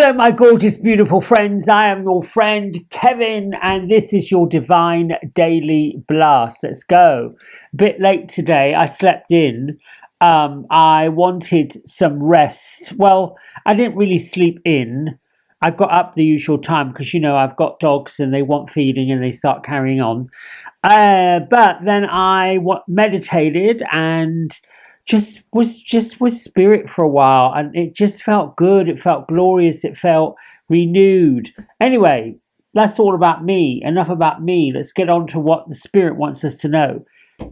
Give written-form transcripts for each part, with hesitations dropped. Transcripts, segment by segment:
Hello, my gorgeous, beautiful friends. I am your friend Kevin, and this is your Divine Daily Blast. Let's go. A bit late today. I slept in. I wanted some rest. Well, I didn't really sleep in. I got up the usual time because, I've got dogs and they want feeding and they start carrying on. But then I meditated and just was with spirit for a while, and it just felt good. It felt glorious. It felt renewed. Anyway, that's all about me. Enough about me. Let's get on to what the spirit wants us to know.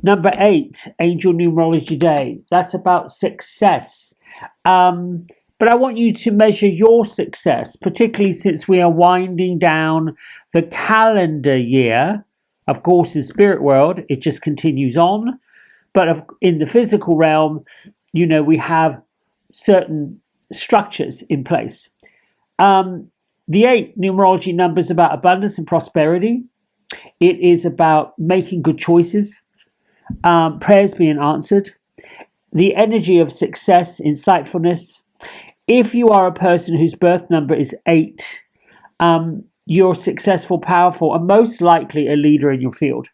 Number 8, Angel Numerology Day. That's about success. But I want you to measure your success, particularly since we are winding down the calendar year. Of course, in spirit world, it just continues on. But in the physical realm, we have certain structures in place. The 8 numerology number is about abundance and prosperity. It is about making good choices, prayers being answered, the energy of success, insightfulness. If you are a person whose birth number is 8, you're successful, powerful, and most likely a leader in your field.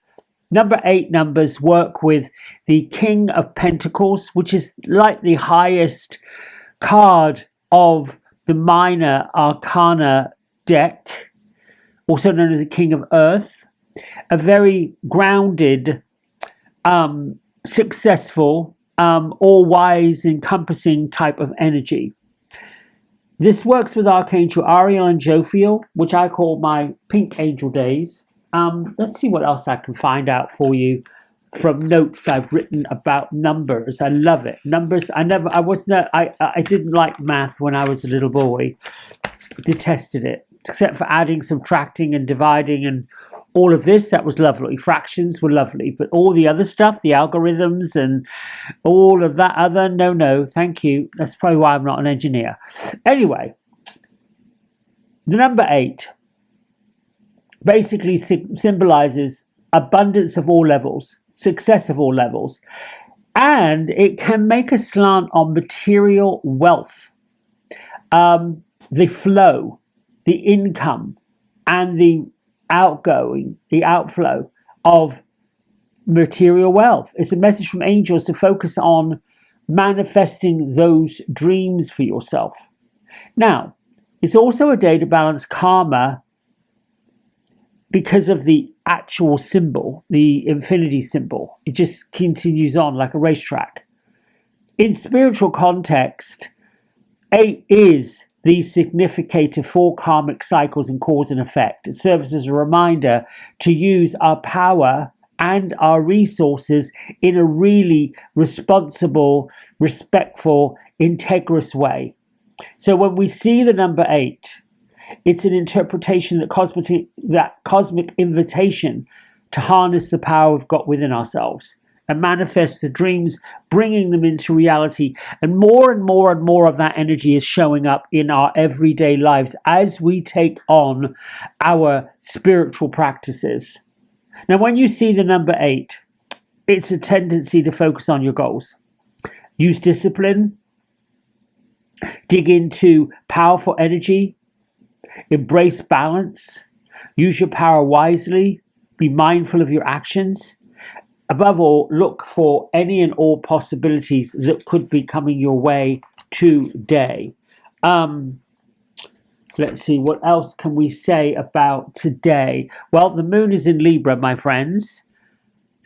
Number 8 numbers work with the King of Pentacles, which is like the highest card of the minor arcana deck, also known as the King of Earth. A very grounded, successful, all-wise, encompassing type of energy. This works with Archangel Ariel and Jophiel, which I call my pink angel days. Let's see what else I can find out for you from notes I've written about numbers. I love it. Numbers. I didn't like math when I was a little boy. Detested it, except for adding, subtracting, and dividing, and all of this. That was lovely. Fractions were lovely, but all the other stuff, the algorithms, and all of that other, no, thank you. That's probably why I'm not an engineer. Anyway, the number 8. Basically symbolizes abundance of all levels, success of all levels, and it can make a slant on material wealth, the flow, the income, and the outflow of material wealth. It's a message from angels to focus on manifesting those dreams for yourself. Now, it's also a day to balance karma because of the actual symbol, the infinity symbol. It just continues on like a racetrack. In spiritual context, 8 is the significator for karmic cycles and cause and effect. It serves as a reminder to use our power and our resources in a really responsible, respectful, integrous way. So when we see the number 8, it's an interpretation that cosmic invitation to harness the power we've got within ourselves and manifest the dreams, bringing them into reality. And more of that energy is showing up in our everyday lives as we take on our spiritual practices. Now, when you see the number 8, it's a tendency to focus on your goals. Use discipline, dig into powerful energy, embrace balance, use your power wisely, be mindful of your actions. Above all, look for any and all possibilities that could be coming your way today. Let's see, what else can we say about today? Well, the moon is in Libra, my friends.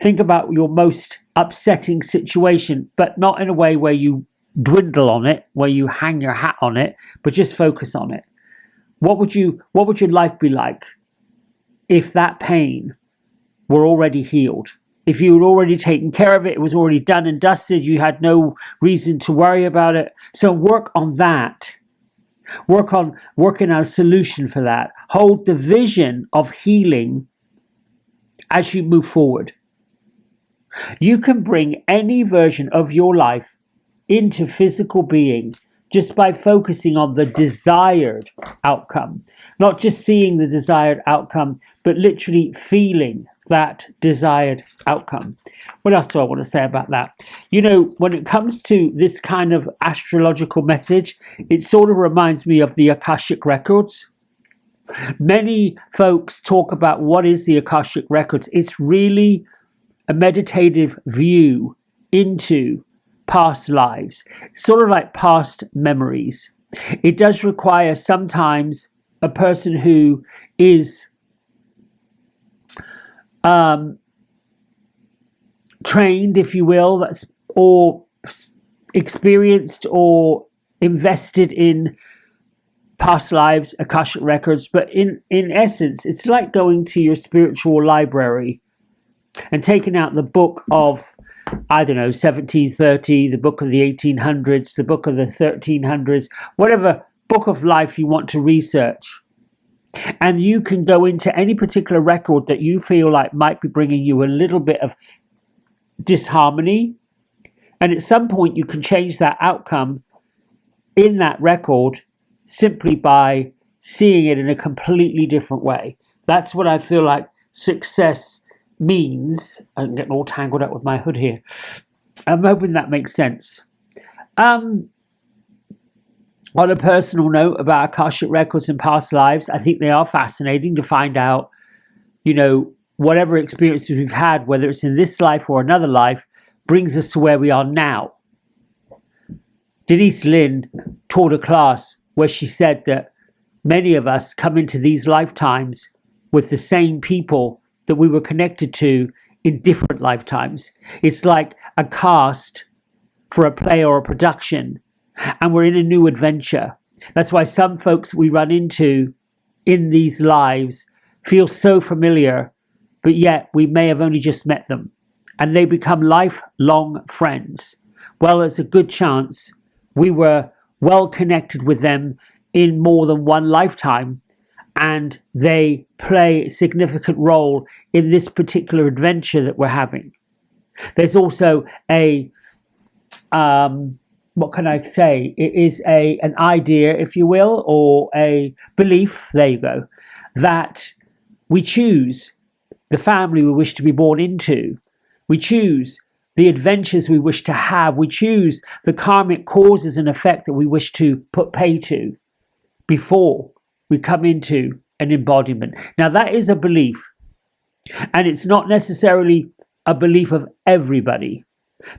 Think about your most upsetting situation, but not in a way where you dwindle on it, where you hang your hat on it, but just focus on it. What would your life be like if that pain were already healed? If you had already taken care of it, it was already done and dusted, you had no reason to worry about it. So work on that. Working out a solution for that. Hold the vision of healing as you move forward. You can bring any version of your life into physical being just by focusing on the desired outcome. Not just seeing the desired outcome, but literally feeling that desired outcome. What else do I want to say about that? You know, when it comes to this kind of astrological message, it sort of reminds me of the Akashic Records. Many folks talk about what is the Akashic Records. It's really a meditative view into past lives, sort of like past memories. It does require sometimes a person who is trained, if you will, or experienced or invested in past lives, Akashic Records. But in essence, it's like going to your spiritual library and taking out the book of, I don't know, 1730, the book of the 1800s, the book of the 1300s, whatever book of life you want to research. And you can go into any particular record that you feel like might be bringing you a little bit of disharmony. And at some point, you can change that outcome in that record simply by seeing it in a completely different way. That's what I feel like success means. I'm getting all tangled up with my hood here. I'm hoping that makes sense. On a personal note about Akashic Records and past lives, I think they are fascinating to find out, you know, whatever experiences we've had, whether it's in this life or another life, brings us to where we are now. Denise Lynn taught a class where she said that many of us come into these lifetimes with the same people that we were connected to in different lifetimes. It's like a cast for a play or a production, and we're in a new adventure. That's why some folks we run into in these lives feel so familiar, but yet we may have only just met them, and they become lifelong friends. Well, there's a good chance we were well connected with them in more than one lifetime, and they play a significant role in this particular adventure that we're having. There's also a what can I say? It is an idea, if you will, or a belief, there you go, that we choose the family we wish to be born into. We choose the adventures we wish to have. We choose the karmic causes and effect that we wish to put pay to before we come into an embodiment. Now, that is a belief, and it's not necessarily a belief of everybody.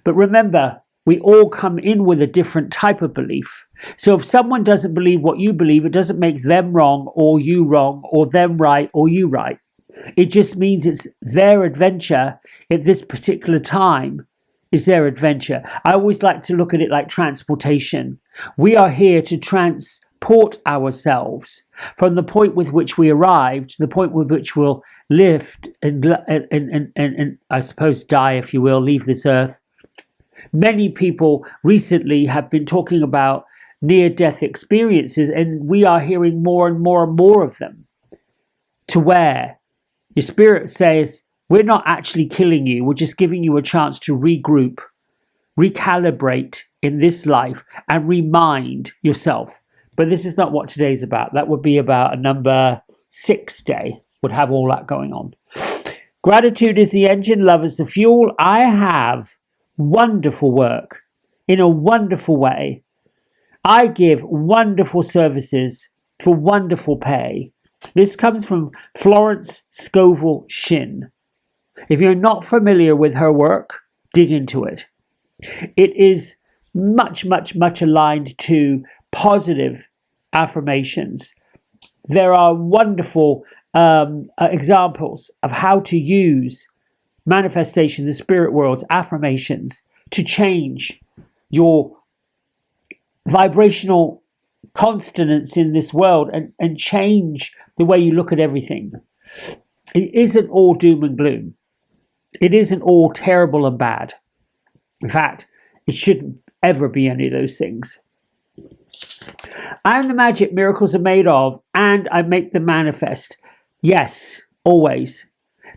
But remember, we all come in with a different type of belief. So if someone doesn't believe what you believe, it doesn't make them wrong or you wrong or them right or you right. It just means it's their adventure at this particular time is their adventure. I always like to look at it like transportation. We are here to transport ourselves from the point with which we arrived to the point with which we'll live and I suppose die, if you will, leave this earth. Many people recently have been talking about near-death experiences, and we are hearing more and more and more of them, to where your spirit says, we're not actually killing you, we're just giving you a chance to regroup, recalibrate in this life, and remind yourself. But this is not what today's about. That would be about a number 6 day, would have all that going on. Gratitude is the engine, love is the fuel. I have wonderful work in a wonderful way. I give wonderful services for wonderful pay. This comes from Florence Scovel Shin. If you're not familiar with her work, dig into it. It is much, much, much aligned to positive affirmations. There are wonderful examples of how to use manifestation, the spirit world's affirmations, to change your vibrational consonance in this world and change the way you look at everything. It isn't all doom and gloom. It isn't all terrible and bad. In fact, it shouldn't ever be any of those things. I am the magic miracles are made of, and I make them manifest. Yes, always.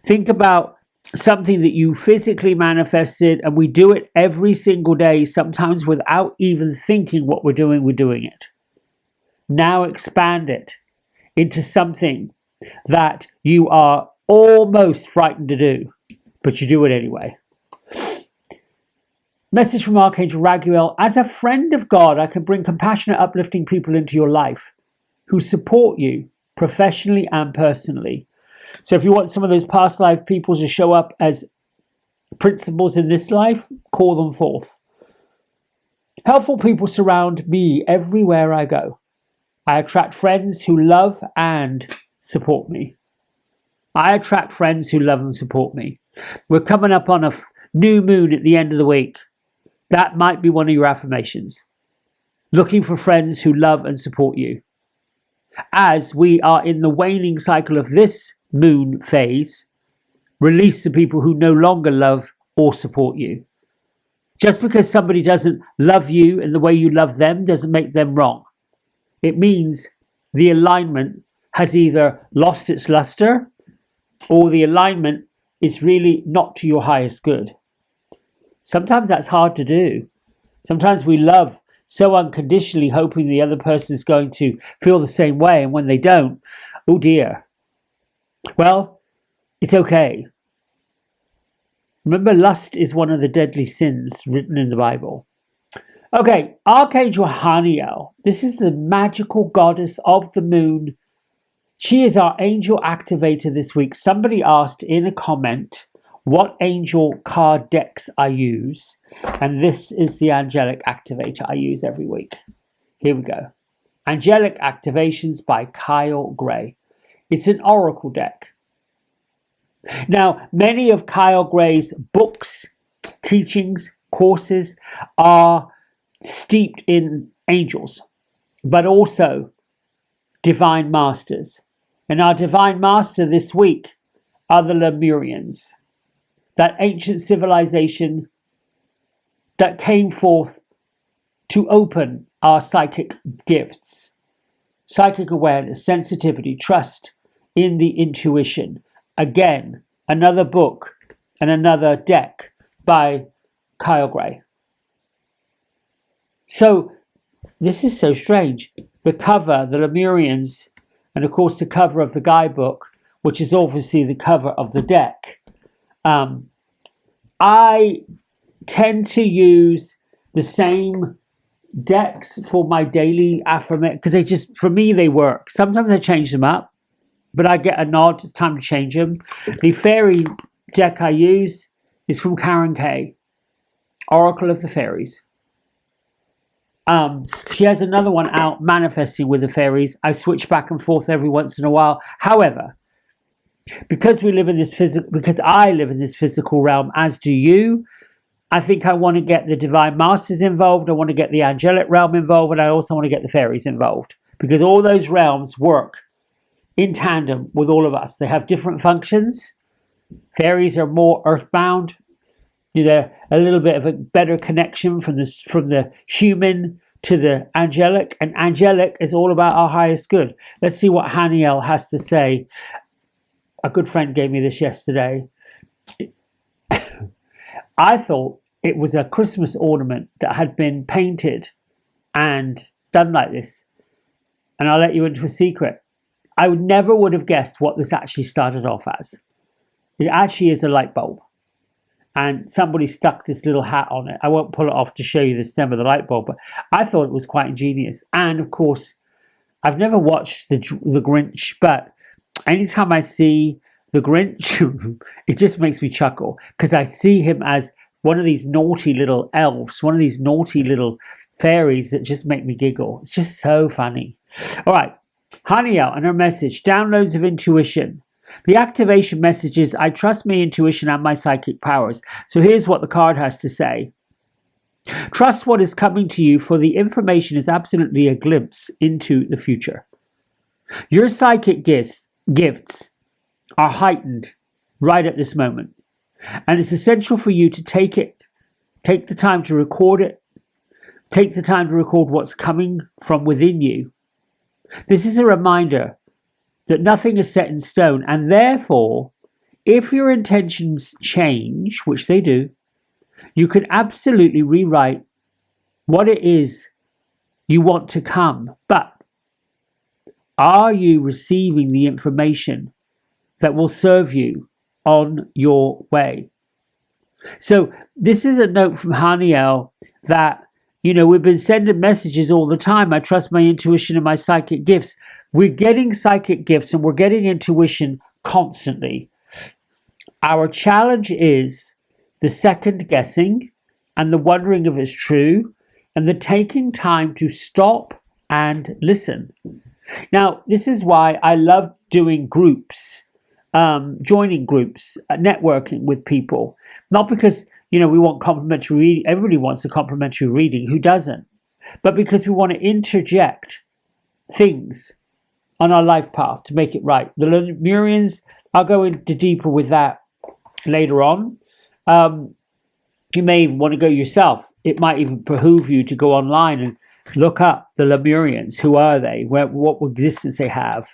Think about something that you physically manifested, and we do it every single day, sometimes without even thinking what we're doing it. Now expand it into something that you are almost frightened to do, but you do it anyway. Message from Archangel Raguel. As a friend of God, I can bring compassionate, uplifting people into your life who support you professionally and personally. So if you want some of those past life people to show up as principles in this life, call them forth. Helpful people surround me everywhere I go. I attract friends who love and support me. I attract friends who love and support me. We're coming up on a new moon at the end of the week. That might be one of your affirmations. Looking for friends who love and support you. As we are in the waning cycle of this moon phase, release the people who no longer love or support you. Just because somebody doesn't love you in the way you love them doesn't make them wrong. It means the alignment has either lost its luster or the alignment is really not to your highest good. Sometimes that's hard to do. Sometimes we love so unconditionally, hoping the other person is going to feel the same way, and when they don't, oh dear. Well, it's okay. Remember, lust is one of the deadly sins written in the Bible. Okay, Archangel Haniel. This is the magical goddess of the moon. She is our angel activator this week. Somebody asked in a comment what angel card decks I use, and this is the angelic activator I use every week. Here we go. Angelic Activations by Kyle Gray. It's an oracle deck. Now, many of Kyle Gray's books, teachings, courses are steeped in angels, but also divine masters. And our divine master this week are the Lemurians, that ancient civilization that came forth to open our psychic gifts, psychic awareness, sensitivity, trust in the intuition. Again, another book and another deck by Kyle Gray. So this is so strange. The cover, the Lemurians, and of course the cover of the guidebook, which is obviously the cover of the deck. I tend to use the same decks for my daily affirmation because they just, for me, they work. Sometimes I change them up, but I get a nod. It's time to change them. The fairy deck I use is from Karen Kay, Oracle of the Fairies. She has another one out, Manifesting with the Fairies. I switch back and forth every once in a while. However, because we live in this because I live in this physical realm, as do you, I think I want to get the divine masters involved. I want to get the angelic realm involved, and I also want to get the fairies involved because all those realms work in tandem with all of us. They have different functions. Fairies are more earthbound. They're a little bit of a better connection from the human to the angelic, and angelic is all about our highest good. Let's see what Haniel has to say. A good friend gave me this yesterday. I thought it was a Christmas ornament that had been painted and done like this. And I'll let you into a secret. I never would have guessed what this actually started off as. It actually is a light bulb. And somebody stuck this little hat on it. I won't pull it off to show you the stem of the light bulb, but I thought it was quite ingenious. And of course, I've never watched the Grinch, but anytime I see the Grinch, it just makes me chuckle because I see him as one of these naughty little elves, one of these naughty little fairies that just make me giggle. It's just so funny. All right, Haniel and her message, downloads of intuition. The activation message is, I trust my intuition and my psychic powers. So here's what the card has to say. Trust what is coming to you, for the information is absolutely a glimpse into the future. Your psychic gifts are heightened right at this moment. And it's essential for you to take the time to record it, take the time to record what's coming from within you. This is a reminder that nothing is set in stone, and therefore, if your intentions change, which they do, you can absolutely rewrite what it is you want to come. But are you receiving the information that will serve you on your way. So this is a note from Haniel that, we've been sending messages all the time. I trust my intuition and my psychic gifts. We're getting psychic gifts and we're getting intuition constantly. Our challenge is the second guessing and the wondering if it's true and the taking time to stop and listen. Now, this is why I love doing groups, joining groups, networking with people. Not because, we want complimentary reading. Everybody wants a complimentary reading. Who doesn't? But because we want to interject things on our life path to make it right. The Lemurians, I'll go into deeper with that later on. You may even want to go yourself. It might even behoove you to go online and look up the Lemurians. Who are they? What existence they have?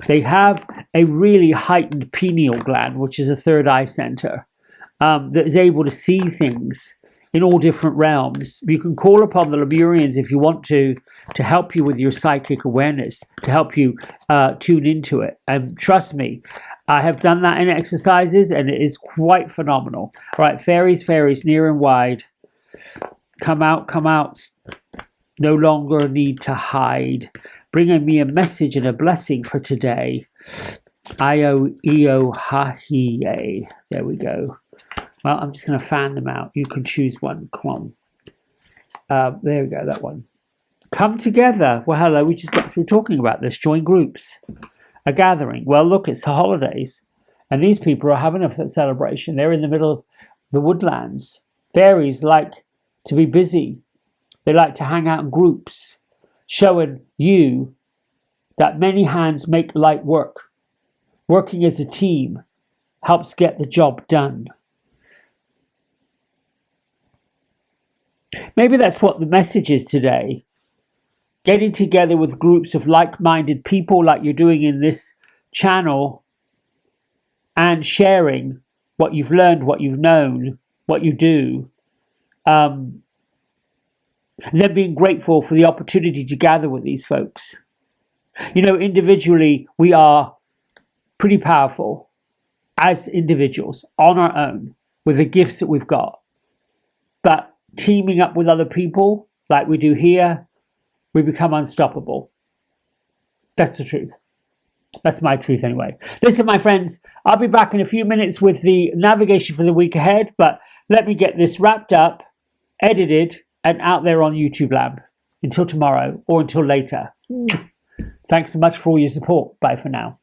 They have a really heightened pineal gland, which is a third eye center, that is able to see things in all different realms. You can call upon the Lemurians if you want to help you with your psychic awareness, to help you tune into it. And trust me, I have done that in exercises, and it is quite phenomenal. All right, fairies, near and wide. Come out. No longer need to hide. Bringing me a message and a blessing for today. Io, eo, ha, he, there we go. Well, I'm just going to fan them out. You can choose one. Come on. There we go, that one. Come together. Well, hello, we just got through talking about this. Join groups. A gathering. Well, look, it's the holidays. And these people are having a celebration. They're in the middle of the woodlands. Fairies like to be busy. They like to hang out in groups, showing you that many hands make light work. Working as a team helps get the job done. Maybe that's what the message is today. Getting together with groups of like-minded people like you're doing in this channel and sharing what you've learned, what you've known, what you do. And then being grateful for the opportunity to gather with these folks. Individually, we are pretty powerful as individuals on our own with the gifts that we've got. But teaming up with other people, like we do here, we become unstoppable. That's the truth. That's my truth anyway. Listen, my friends, I'll be back in a few minutes with the navigation for the week ahead, but let me get this wrapped up, edited, and out there on YouTube Land. Until tomorrow or until later. Thanks so much for all your support. Bye for now.